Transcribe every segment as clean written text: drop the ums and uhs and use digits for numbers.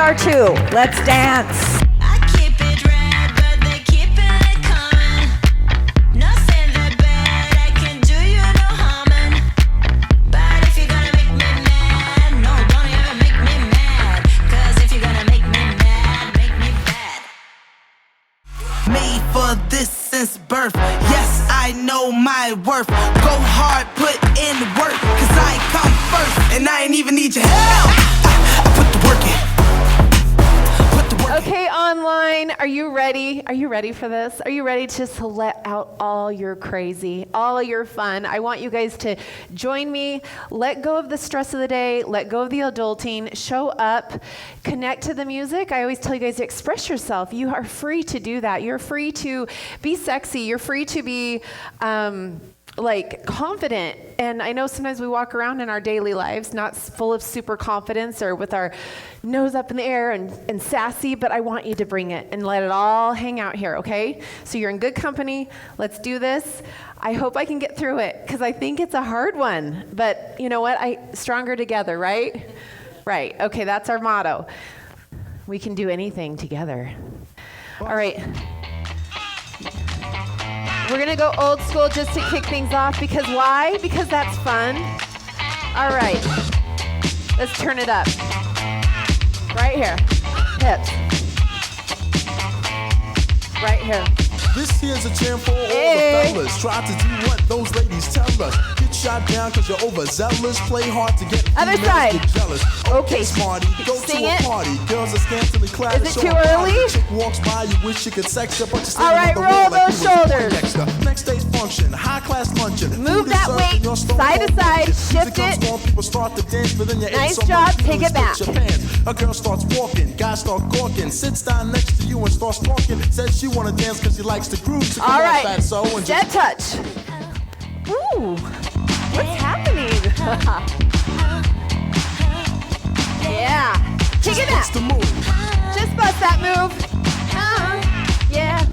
are too. Let's dance. I keep it red, but they keep it coming. Nothing that bad, I can do you no harming. But if you're gonna make me mad, no, don't ever make me mad. Cause if you're gonna make me mad, make me bad. Made for this since birth. Yes, I know my worth. Go hard, put in work. Cause I come first, and I ain't even need your help. I put the work in. Okay, online, are you ready? Are you ready for this? Are you ready to let out all your crazy, all your fun? I want you guys to join me, let go of the stress of the day, let go of the adulting, show up, connect to the music. I always tell you guys to express yourself. You are free to do that. You're free to be sexy. You're free to be confident. And I know sometimes we walk around in our daily lives not full of super confidence or with our nose up in the air and sassy, but I want you to bring it and let it all hang out here, okay? So you're in good company. Let's do this. I hope I can get through it because I think it's a hard one. But you know what? Stronger together, right? Right. Okay, that's our motto. We can do anything together. All right. We're going to go old school just to kick things off because why? Because that's fun. All right. Let's turn it up. Right here. Hips. Right here. This here's a jam for all the fellas. Try to do what those ladies tell us. Get shot down cause you're overzealous. Play hard to get other side. Get jealous. Okay, smarty, go sing to a it. party. Girls are scantily clad. Is it too early? Chick walks by, you wish you could sex her, but you're All right, roll those shoulders. Next day's function, high class luncheon. Move that weight side to side, shift it. People start to dance, but then you Nice job, take it back. A girl starts walking, guys start gawking, sits down next to you and starts talking. Says she wanna dance cause she likes to groove. So all right, and dead touch. Ooh, what's happening? Yeah, take it back. Just bust that move. Yeah.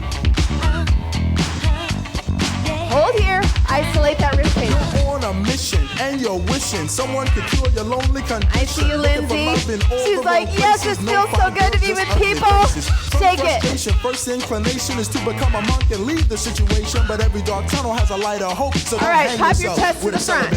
Hold here. Isolate that rib cage. You're on a mission and you're wishing someone could cure your lonely condition. I see you, Lindsay. She's like, yes, it feels so good to be with people. Take it. First inclination is to become a monk and leave the situation, but every dark tunnel has a light of hope. So all right, pop your chest to the front.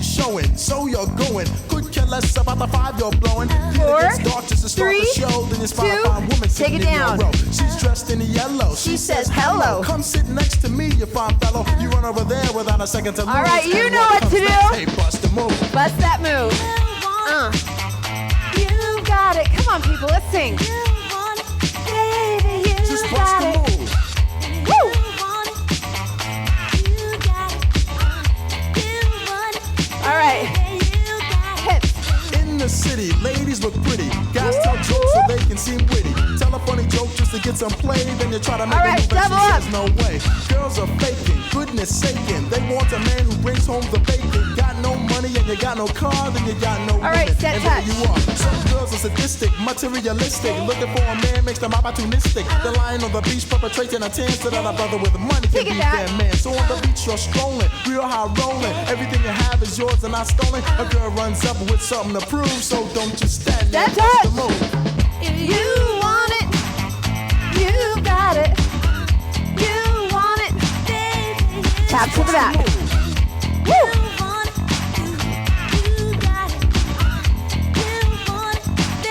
Showing, so you're going. Could care less about the 5 you're blowing. 4, dark just to start 3, the show, then it's 2, woman take it down. She's dressed in yellow. She says hello. Come sit next to me, you fine fellow. You run over there without a second to lose. All right, you know what to do. Hey, bust the move. Bust that move. You got it. Come on, people, let's sing. Baby, you just bust got the it. move. Woo! All right. Hips. In the city, ladies look pretty. Guys tell jokes so they can seem witty. Tell a funny joke just to get some play. Then you try to make all right, a double up. No way. Girls are faking, goodness saking. They want a man who brings home the bacon. Got no money and you got no car, then you got no all right, woman. set and touch. There you are. Some girls are sadistic, materialistic. Looking for a man makes them opportunistic. They're lying on the beach, perpetrating a tan so that a brother with money can be their man. So on the beach you're strolling, real high rolling. Everything you have is yours and not stolen. A girl runs up with something to prove, so don't just stand there. Set touch. The move. If you want it, you got it. You want it. Tap to the back. Woo!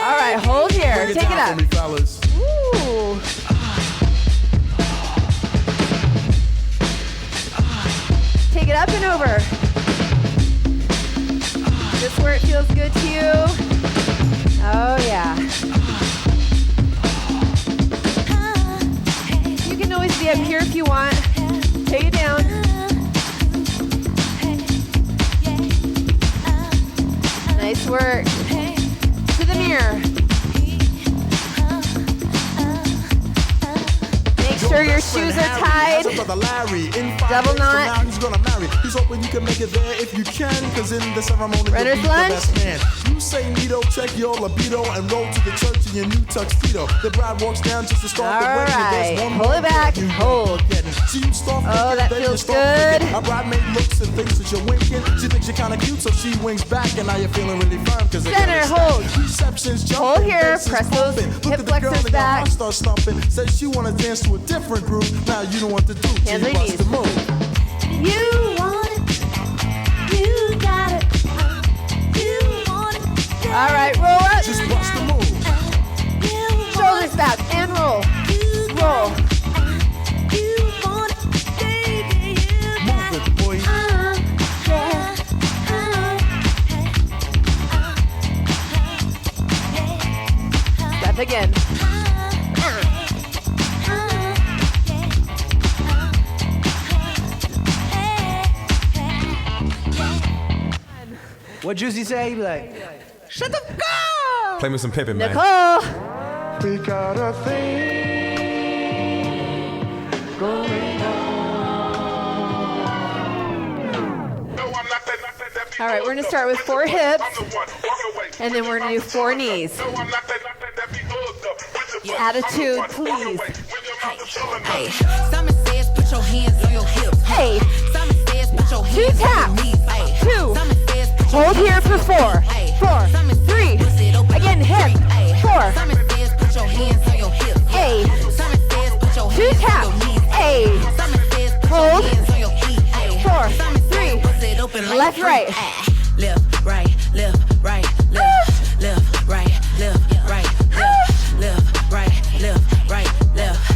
All right, hold here. Bring Take it down up. for me, fellas. Ooh. Take it up and over. This where it feels good to you. Oh, yeah. You can always be up here if you want. Take it down. Nice work. To the mirror. Make sure your shoes are tied. Double knot. He's gonna marry. He's hoping you can make it there if you can, cause in the ceremony Runner's you'll be lunge. the best man. You say neato, check your libido, and roll to the church in your new tuxedo. The bride walks down just to start the wedding. All right, There's one pull more it back, you hold. So you start Oh, thinking, that then you feels start good. thinking, A bridesmaid looks and thinks that you're winking. She thinks you're kinda cute, so she winks back, and now you're feeling really firm. Cause Center, hold. Reception's jumping, Hold here, faces press those bumping. Look hip at the girl flexors and your back. heart starts thumping. Says she wanna dance to a different groove. Now you know what to do. Hands on She your busts the knees. move. You want it, you got it. You want it, All right, roll up. Just bust the move. Shoulders back and roll. Roll. you want it, baby. You Move it, boy. Step again. What Juicy say? He be like, shut the f*** up! Play me some Pippin, man. Nicole. We got a thing going on. All right, we're gonna start with 4 hips, and then we're gonna do 4 knees. Attitude, please. Hey, Simon says put your hands on your hips. Hey, Simon says put your 2 hands on taps. your knees. Hey, 2. Simon says put your Hold here for 4. 4. 3. Again, hip. 4. Simon says put your hands on your hips. Hey. Simon says put your 2 hands on taps. your knees. Hey. Simon says put Hold. your hands on your feet. Hey, 4. Simon 3. says bust it open like Left, a freak. right. Ah, left, right, left, right, left, left, right, left, right, left, left, right, left, right, left.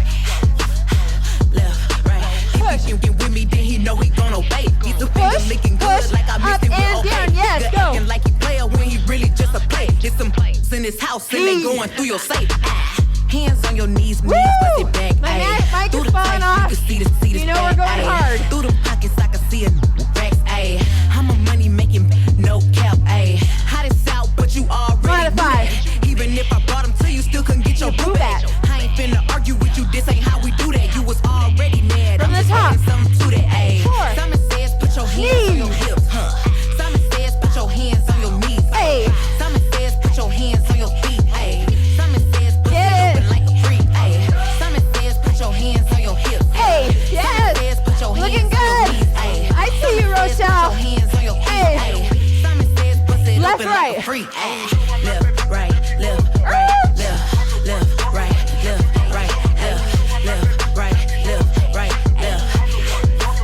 Left, right. Push. If you get with me, then he know he gon' obey. He's a finger Push, licking push, good like I up missed it with and okay. down, yes, Good go. acting like he player when he really just a play. There's some plays in his house and they going through your safe. Ah, hands on your knees, Woo! bust it back. My ayy. mic Through is the falling tights, off. You can see the You know we're going ayy. hard. Through them pockets, I can see it. Racks, ayy. I'm a money making, no cap, ayy. Hot as out, but you already Modify. knew that. Even if I brought him to you, still couldn't get your Your boo boo back. back. I ain't finna argue with you, this ain't how we do that. You was already mad. From I'm the just top. adding something to that, ayy. 4. Simon says put your hands on your Knees. hips, huh? Simon says put your hands on your knees. Hey. Simon says put your hands on your feet, ayy. Simon says put Get it it. open like a freak, ayy. Simon says put your hands on your hips. Hey, Simon yes. says put your Looking hands on your good. knees, ayy. I see you, Simon says Rochelle. put your hands on your feet, Hey. ayy. Simon says bust it Left, open right. like a freak, ayy. Left, right, left, right, left, left, right, left, right, left, left, right, left, right, left,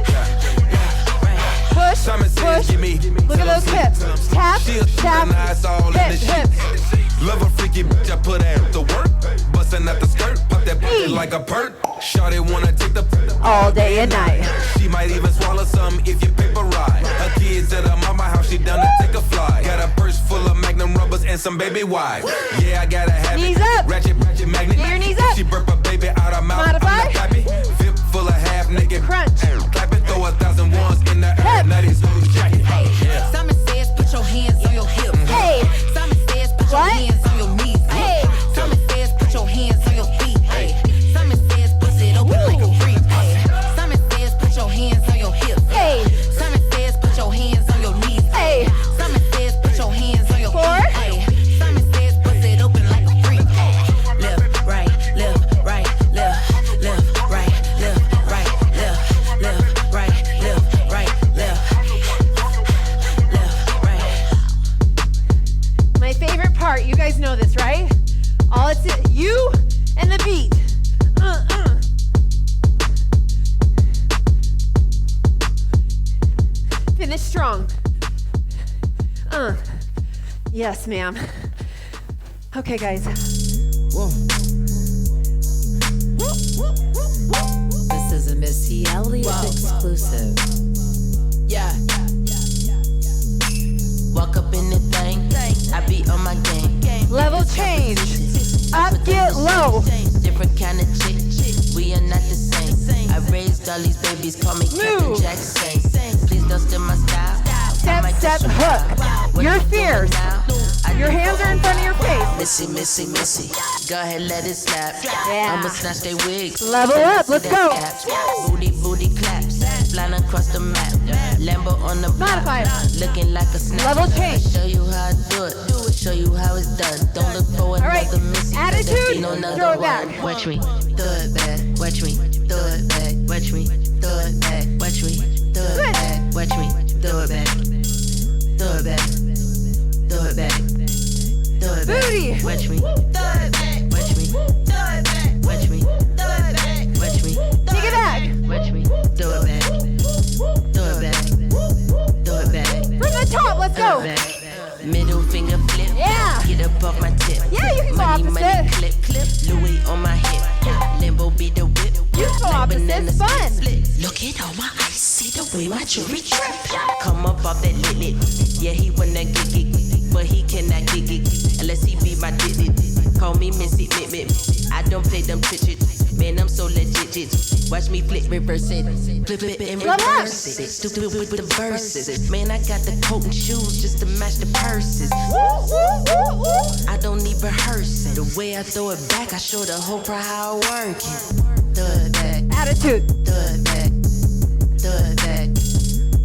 left, right. Push, Simon says, push. give me. Look at those hips. Tap, She'll tap, nice all in the hip, hip. shit. Love a freaky bitch, I put her to work. Bustin' out the skirt, pop that pussy like a perk. Shawty wanna take the All day and night. She might even swallow some if you paper ride. Her kids at her mama house, she down to take a fly. Got a purse full of Magnum rubbers and some baby wipes. Yeah, I gotta have Knees it. up. Ratchet magnet. Get your knees up. She burp a baby out her mouth. Modify. I'm not happy. Vip full of half naked. Crunch. Clap it, throw 1,000 ones in the air. Hip. Now these hoes jacket. Yeah. Simon says put your hands on your hips. Hey. Simon says put your What? hands on your knees. Hey. Simon says put your hands on your feet. Hey. Simon says bust it open like a freak. Hey. Simon says put your hands on your hips. Hey. Simon says put your hands on your knees. Hey. Simon says put your hands on your 4. feet. Hey. Simon says bust it open like a freak. Hey. Left, right, left, right, left, left, right, left, right, left, left, right, left, right, left, left, right. My favorite part, you guys know this, right? All it's you and the beat. Finish strong. Yes, ma'am. Okay, guys. This is a Missy Elliott exclusive. Yeah. Walk up in the thing, I be on my game. Level change. Up, get low. Different kind of chick, we are not the same. I raised all these babies, call me Captain Move. Jackson. Please don't steal my style. Step, step, hook. You're fierce. Your hands are in front of your face. Missy, Missy, Missy. Go ahead, let it slap. Yeah. I'ma snatch they wigs. Level up, let's go. Booty, booty claps. Flying across the map. Lambo on the block. Modify. Looking like a snap. Level change. Show you how I do it. Show you how it's done. Don't look for another right. Missy. Attitude, There be no another throw it one. back. Watch me. Throw it back. Watch me. Throw it back. Watch me. Throw it back. Watch me. Throw it opposites, fun. Look at all my ice, see the way my jewelry drip. Come up off that lit. Yeah, he wanna get it, but he cannot get it unless he be my digit. Call me Missy Mip. I don't play them bitches. Man, I'm so legit. Watch me flip, reverse it, flip it and reverse it. Stupid with the verses. Man, I got the coat and shoes just to match the purses. I don't need rehearse it. The way I throw it back, I show the whole crowd how I work it. Throw it back, Attitude. throw it back, throw it back,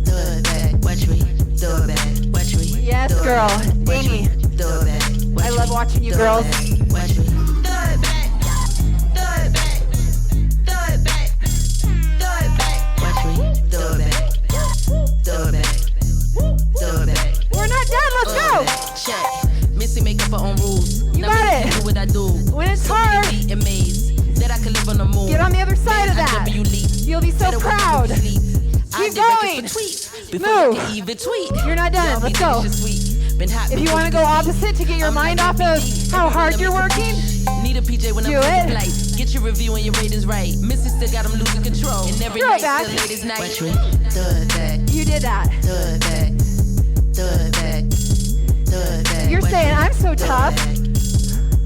throw it back. Watch me, throw it back, watch me. Yes, throw it girl. back, watch Amy. me, throw it back. I love watching you girls. Watch me. Throw it back, throw it back, throw it back, throw it back. Watch me, throw it back, throw it back, throw it back. We're not done. Let's go. Check. Missy make up her own rules. You Now got Missy it. do what I do. When it's So hard, be amazed that I can live on the moon. get on the other side of Man, I that. W leap. You'll be so Better when proud. you sleep. I Keep did records going. for tweets before Move. you can even tweet. You're not done. Y'all Let's be go. delicious sweet. Been hot If you before want to go can see. opposite to get your I'm mind like off a of BD. how hard you're Let me working, Need a PJ when I'm Do running it. flight. Get your review and your ratings right. Missy still got them losing control. And every Throw it night back. still late as night. Watch me, throw it back, you did that. throw it back, throw it back, throw it back. You're Watch saying me, I'm so throw it tough. back,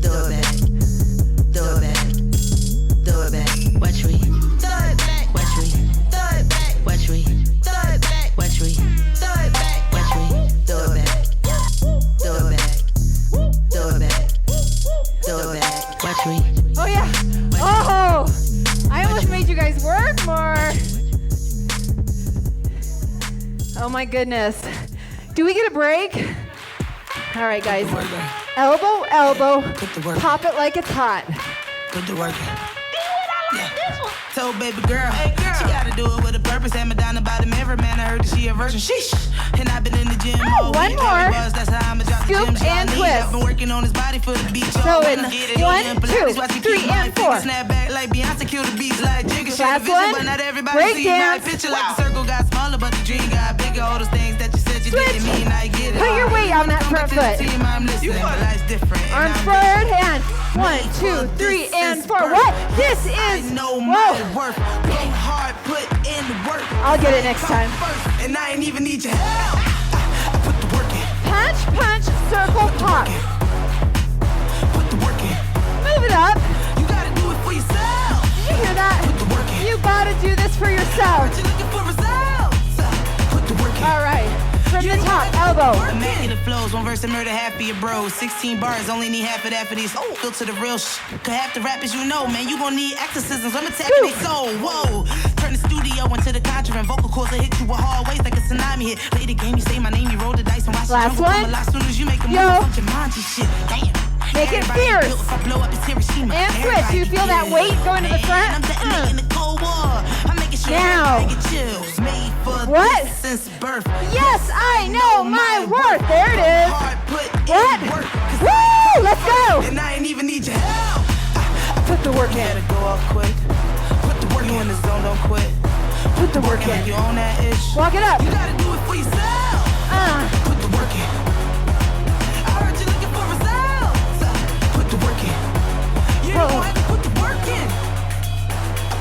throw it back, throw it back, throw it back. Watch me, Throw it back, watch me, throw it back, watch me, throw it back, watch me, throw it back. watch me, throw it back, throw it back, throw it back, throw it back. Watch me. Oh yeah. Oh, I almost made you guys work more. Oh my goodness. Do we get a break? All right, guys. Elbow, elbow. Pop it like it's hot. Put the work in. Told baby girl, she gotta do it with a purpose. Had Madonna by the mirror, man. I heard that she a virgin. Sheesh. And I've been in the gym all one week. more. Every buzz, that's how I'ma drop the Scoop gym. She and all need. twist. I've been working on his body for the beach. So all it's winter. Get it 1, in, 2, Pilates, watch me 3, keep my and feet 4. Snap back like Beyonce, kill the beats like Jigga. Share Last the vision, one. but not everybody Break see my dance. picture. Like the circle got smaller, but the dream got bigger. All those things that you said you didn't mean, I get it. Put your weight on that Come back front to the foot. team, I'm listening. My life's different. and Arms I'm forward and 1, 2, 3, and 4. What? This I is. know my Whoa. worth. Go hard, put in the work. I'll get it next time. First, and I ain't even need your help. I put the work in. Punch, punch, circle, pop. Put the work in. Move it up. You gotta do it for yourself. Did you hear that? Put the work in. You gotta do this for yourself. You're looking for results. Put the work in. All right. From the top, elbow. Immaculate flows, one verse to murder half of your bros. 16 bars, only need half of that for these. Oh, filter the real Cause half the rappers you know, man, you gon' need exorcisms. I'm attacking they soul. Whoa. Turn the studio into the conjuring. Vocal cords that hit you with hard waves like a tsunami hit. Play the game, you say my name, you roll the dice and watch Last the jungle one. come alive. Soon as you make a move, Yo. some Jumanji shit. Damn. Make it Everybody fierce. built, if I blow up, it's Hiroshima. And switch. Everybody You feel that get weight going to the man. front? I'm detonating the Cold War. I'm making sure Now. everybody get chills. Made for What? this since birth. Yes, I know my worth. There it is. Hard put What? in work. 'Cause Woo! Let's go. and I ain't even need your help. Put the work You in. gotta go off quick. Put the work in the zone, don't quit. Put the work Working like in. you own that ish. Walk it up. You gotta do it for yourself. Put the work in. I heard you looking for results. Put the work in. You Whoa. don't have to put the work in.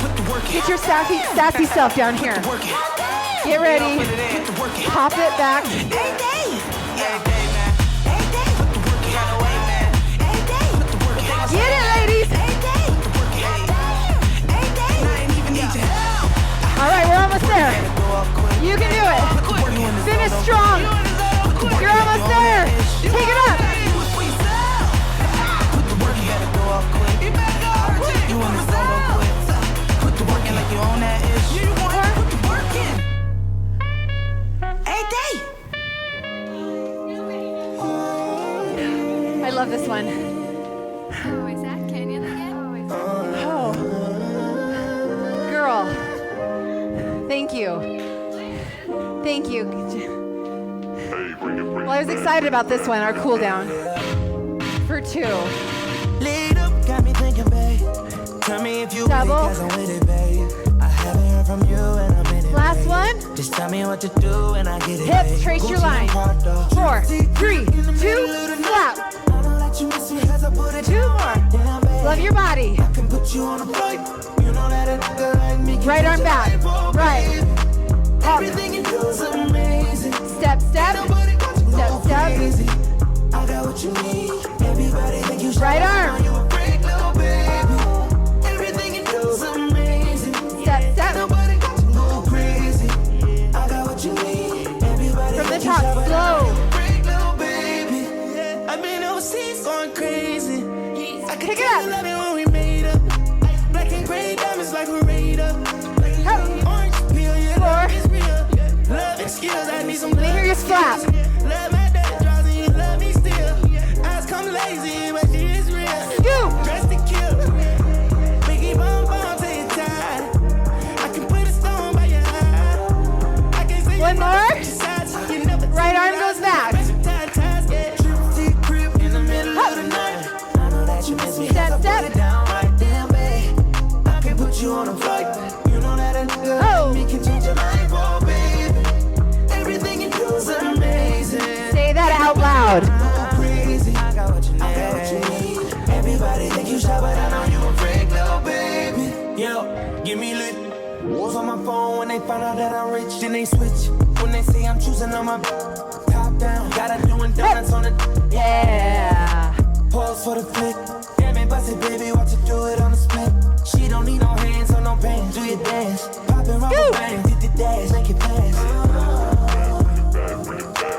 Put the work in. Get your sassy self down here. Put the work in. Get ready. Put it in. Put the work in. Pop it back. Every day. Every day, man. Every day. Put the work in. Gotta wait, man. Every day. Put the work in. Get it, ladies. Every day. Put the work in. Every day. And I ain't even need your help. All right, we're almost there. Go off quick. You can do it. Put the work in the Finish zone, strong. don't quit. You're almost there. Take it up. Do it for yourself. Put the work in. You gotta go off quick. You better go off quick. You in the zone, don't quit. Put the work in like you own that ish. You want to put the work in. Every day. I love this one. Oh, is that Kenyon again? Oh. Girl. Thank you. Thank you. Well, I was excited about this one, our cool down. For 2. Lead up, got me thinking, babe. Tell me if you Double. think 'cause I'm with it, babe. I haven't heard from you and I'm in it. Last babe. one. Just tell me what to do and I get it. Hips, babe. trace your Gucci line. and Prada. 4, 3, 2, flap. I don't let you miss me 'cause I put it 2 down. more. Damn, babe. Love your body. I can put you on a flight. You know that a nigga like me Right arm back. Right. Up. Everything you do is amazing. Step, step. Step, step. I got what you need. Everybody think you Right arm. You a freak, little baby. Everything you do is amazing. Step, step. Nobody got to go crazy. I got what you need. Everybody From the think you top, shy, but I slow. know you a freak, little baby. I've been overseas going crazy. I could Pick it up. love it when we made up. Black and gray diamonds like a radar. Orange peel, yeah, love is real. Love and skills, I need some Let me hear your slap. Love my dad draws and you love me still. Eyes come lazy, but she is real. Scoop. Dressed to kill. Biggie bum bum till you tired. I can put a stone by your eye. I can say One you more. never touch your sides. You never Right touch arm your goes eyes. back. Press your ties, yeah. Trip, crib in the middle of the night. I know that you miss me. Step, 'cause I step. put it down right. Damn, babe. I can put you on a flight. You know that a nigga Oh. like me can change your life, oh baby. Everything you do is amazing. Say that out loud. Crazy. I got what you need. Everybody think you shy, but I know you a freak, little baby. Yo, give me lit. Wolves on my phone when they find out that I'm rich. Then they switch. When they say I'm choosing on my top down. Gotta doing donuts on the Yeah. pause for the flick. Damn it, bust it, baby. Watch it do it on the split. She don't need no hands or no pain. Do your dance. Pop it, rock it, bang. Did the dash, make it pass.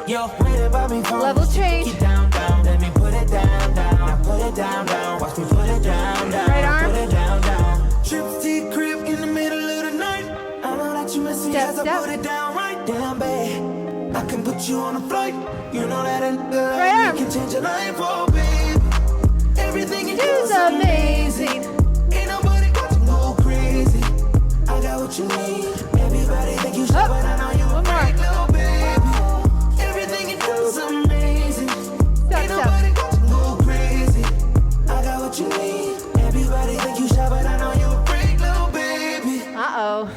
Yo, wait about me phone. Level change. Get down, down. Let me put it down, down. Now put it down, down. Watch me put it down, down. Right arm. Put it down, down. Trip to crib in the middle of the night. I know that you miss me Step, as I step. put it down right down, babe. I can put you on a flight. You know that a nigga Right like arm. me can change your life, oh babe. Everything you do It's is amazing. Ain't nobody got to go crazy. I got what you need. Everybody think you shy, Up. but I know you a One more. freak, little baby. Everything you do is amazing. Step, Ain't step. nobody got to go crazy. I got what you need. Everybody think you shy, but I know you a freak, little baby. Uh-oh.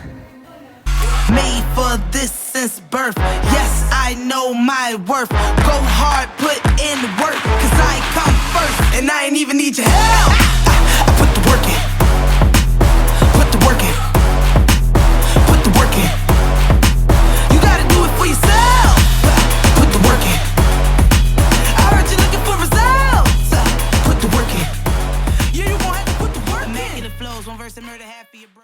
Made for this since birth. Yes, I know my worth. Go hard, put in work. Cause I come first, and I ain't even need your help. I put the work in. Put the work in. Put the work in. You gotta do it for yourself. Put the work in. I heard you looking for results. Put the work in. Yeah, you gon' have to put the work in. Immaculate flows, one verse and murder half of your bro.